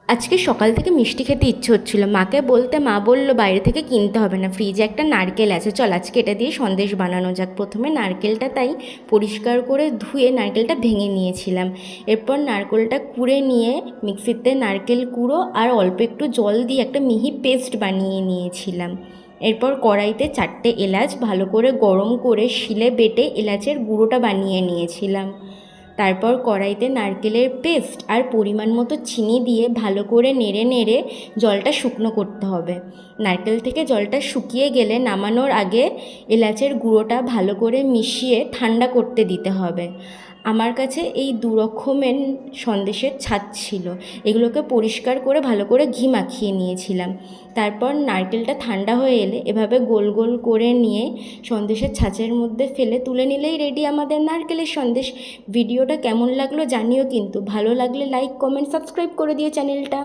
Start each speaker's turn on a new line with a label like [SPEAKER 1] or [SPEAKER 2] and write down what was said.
[SPEAKER 1] আজকে সকাল থেকে মিষ্টি খেতে ইচ্ছে হচ্ছিলো, মাকে বলতে মা বলল বাইরে থেকে কিনতে হবে না, ফ্রিজে একটা নারকেল আছে, চল আজকে এটা দিয়ে সন্দেশ বানানো যাক। প্রথমে নারকেলটা তাই পরিষ্কার করে ধুয়ে নারকেলটা ভেঙে নিয়েছিলাম। এরপর নারকেলটা কুড়ে নিয়ে মিক্সিতে নারকেল কুড়ো আর অল্প একটু জল দিয়ে একটা মিহি পেস্ট বানিয়ে নিয়েছিলাম। এরপর কড়াইতে 4টে এলাচ ভালো করে গরম করে শিলে বেটে এলাচের গুঁড়োটা বানিয়ে নিয়েছিলাম। তারপর কড়াইতে নারকেলের পেস্ট আর পরিমাণ মতো চিনি দিয়ে ভালো করে নেড়ে নেড়ে জলটা শুকনো করতে হবে। নারকেল থেকে জলটা শুকিয়ে গেলে নামানোর আগে এলাচের গুঁড়োটা ভালো করে মিশিয়ে ঠান্ডা করতে দিতে হবে। আমার কাছে এই 2 রকমের সন্দেশের ছাঁচ ছিল, এগুলোকে পরিষ্কার করে ভালো করে ঘি মাখিয়ে নিয়েছিলাম। তারপর নারকেলটা ঠান্ডা হয়ে এলে এভাবে গোল গোল করে নিয়ে সন্দেশের ছাঁচের মধ্যে ফেলে তুলে নিলেই রেডি আমাদের নারকেলের সন্দেশ। ভিডিওটা কেমন লাগলো জানিও কিন্তু, ভালো লাগলে লাইক কমেন্ট সাবস্ক্রাইব করে দিও চ্যানেলটা।